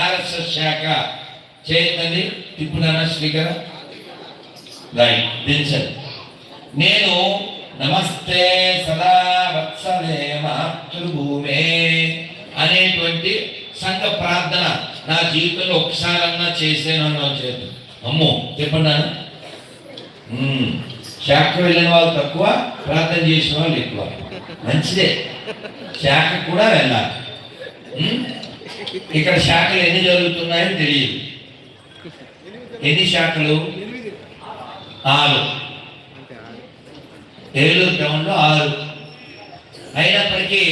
RSS శాఖ చేయండి. తిప్పునానా శ్రీకర right దించండి. నేను నమస్తే సదా వత్సలే మాతృభూమే అనేటువంటి సంఘ ప్రార్థన నా జీవితంలో ఒకసారన్నా చేసేనన్నా చేత అమ్మో చెప్పన్నాను. శాఖ వెళ్ళిన వాళ్ళు తక్కువ, ప్రార్థన చేసిన వాళ్ళు ఎక్కువ. మంచిదే, శాఖ కూడా వెళ్ళాలి. ఇక్కడ శాఖలు ఎన్ని జరుగుతున్నాయో తెలియదు. ఎన్ని శాఖలు? 6. ఏలూరు టౌన్లో 6. అయినప్పటికీ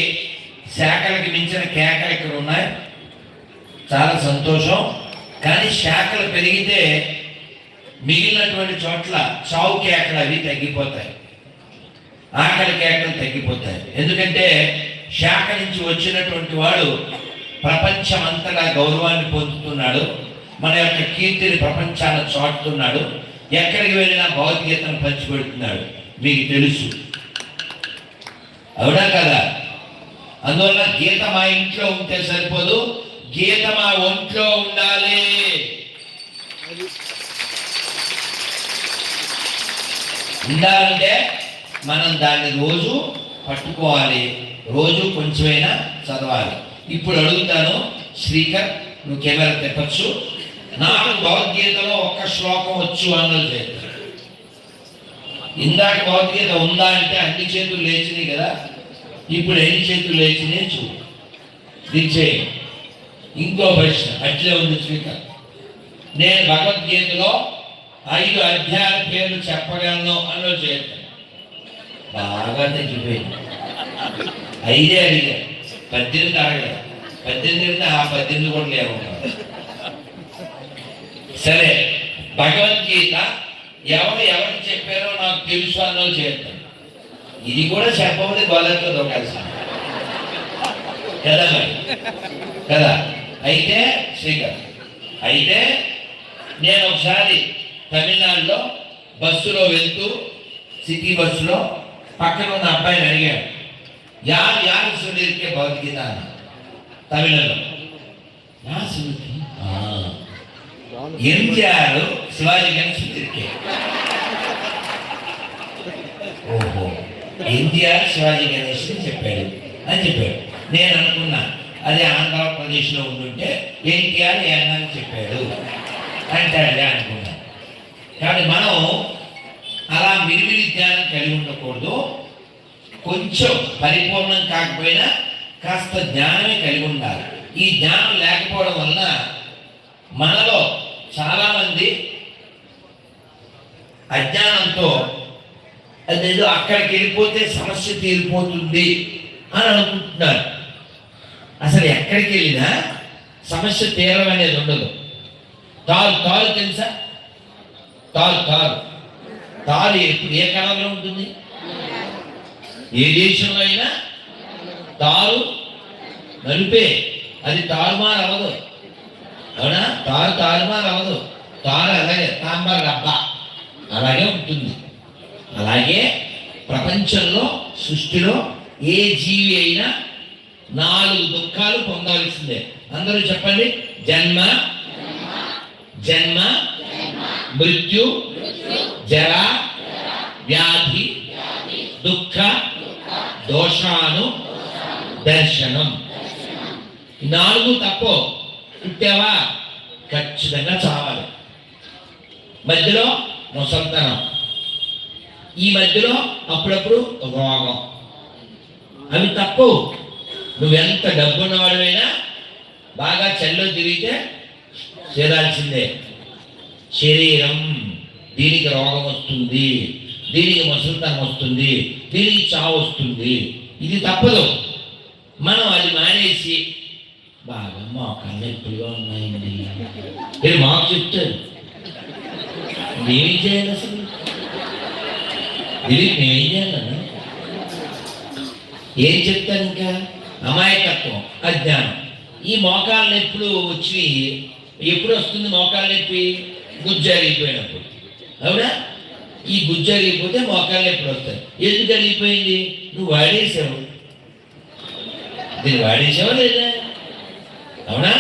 శాఖలకి మించిన కేకలు ఇక్కడ ఉన్నాయి. చాలా సంతోషం. కానీ శాఖలు పెరిగితే మిగిలినటువంటి చోట్ల చావు కేకలు అవి తగ్గిపోతాయి, ఆకలి కేకలు తగ్గిపోతాయి. ఎందుకంటే శాఖ నుంచి వచ్చినటువంటి వాడు ప్రపంచమంతటా గౌరవాన్ని పొందుతున్నాడు, మన యొక్క కీర్తిని ప్రపంచాన్ని చాటుతున్నాడు, ఎక్కడికి వెళ్ళినా భగవద్గీతను పంచిపెడుతున్నాడు. మీకు తెలుసు, అవునా కదా? అందువల్ల గీత మా ఇంట్లో ఉంటే సరిపోదు, గీత మా ఒంట్లో ఉండాలి. ఉండాలంటే మనం దాన్ని రోజు పట్టుకోవాలి, రోజు కొంచెమైనా చదవాలి. ఇప్పుడు అడుగుతాను, శ్రీకర్ నువ్వు కెమెరా తెప్పచ్చు. నాకు భగవద్గీతలో ఒక్క శ్లోకం వచ్చు అన్నది లేదు. ఇందాక భగవద్గీత ఉందా అంటే అన్ని చేతులు లేచినాయి కదా, ఇప్పుడు ఎన్ని చేతులు లేచినాయి చూ దించే. ఇంకో ప్రశ్న అట్లే ఉంది శ్రీకర్. నేను భగవద్గీతలో 5 అధ్యాయాల పేర్లు చెప్పగలను అన్నది చేస్తాను. బాగా తగ్గిపోయింది. 5 అడిగారు, 18 అడగలేదు. 18 ఆ 18 కూడా లేవు. సరే, భగవద్గీత ఎవరికి చెప్పారో నాకు తెలుసు అన్నది చేస్తాను. ఇది కూడా చెప్పబోతే గొల్లతో దొరకాల్సి కదా మరి కదా. అయితే శ్రీకర్, అయితే నేను ఒకసారి తమిళనాడులో బస్సులో వెళ్తూ, సిటీ బస్సులో పక్కన ఉన్న అబ్బాయిని అడిగాడు, యారు సునీర్కే భగవద్గీత అన్న. తమిళంలో ఎంజిఆర్ శివాజీ గణేష్ సునీర్కే. ఓహో, ఎన్టీఆర్ శివాజీ గణేష్ చెప్పాడు అని చెప్పాడు. నేను అనుకున్నా అదే ఆంధ్రప్రదేశ్లో ఉంటుంటే ఎన్టీఆర్ ఏమని చెప్పాడు అంటాడే అనుకున్నా. కానీ మనం అలా మిరిమిరి జ్ఞానం కలిగి ఉండకూడదు. కొంచెం పరిపూర్ణం కాకపోయినా కాస్త జ్ఞానమే కలిగి ఉండాలి. ఈ జ్ఞానం లేకపోవడం వలన మనలో చాలామంది అజ్ఞానంతో అదేదో అక్కడికి వెళ్ళిపోతే సమస్య తీరిపోతుంది అని అనుకుంటున్నారు. అసలు ఎక్కడికి వెళ్ళినా సమస్య తీరం అనేది ఉండదు. తారు తెలుసా? తారు ఎప్పుడు ఏ కళలో ఉంటుంది? ఏ దేశంలో అయినా తారు నలిపే, అది తారుమారు అవ్వదు. అవునా? తారుమారు అవ్వదు. తారు అలాగే తాంబారు డబ్బా అలాగే ఉంటుంది. అలాగే ప్రపంచంలో, సృష్టిలో ఏ జీవి అయినా 4 దుఃఖాలు పొందాల్సిందే. అందరూ చెప్పండి. జన్మ మృత్యు జరా వ్యాధి దుఃఖ దోషాను దర్శనం. 4 తప్పో పుట్టావా ఖచ్చితంగా చావాలి. మధ్యలో ముసల్తనం, ఈ మధ్యలో అప్పుడప్పుడు రోగం, అవి తప్పు. నువ్వెంత డబ్బున్నవాడివైనా బాగా చెల్లో తిరిగితే చేరాల్సిందే. శరీరం, దీనికి రోగం వస్తుంది, దీనికి ముసలితనం వస్తుంది, దీనికి చావు వస్తుంది. ఇది తప్పదు. మనం అది మానేసి బాగా మోకాళ్ళు ఎప్పుడుగా ఉన్నాయండి మీరు మాకు చెప్తారు. మేమేం చేయాలి అసలు? ఇది మేమేం చేయాలని ఏం చెప్తాను? ఇంకా అమాయకత్వం, అజ్ఞానం. ఈ మోకాళ్ళ నొప్పులు వచ్చి ఎప్పుడు వస్తుంది? మోకాళ్ళ నొప్పి గుజ్జు అరిగిపోయినప్పుడు. అవునా? ఈ గుజ్జు అరిగిపోతే మోకాళ్ళు ఎప్పుడు వస్తాయి? ఎందుకు అరిగిపోయింది? నువ్వు వాడేసావు. దీన్ని వాడేసావా లేదా? అవునా?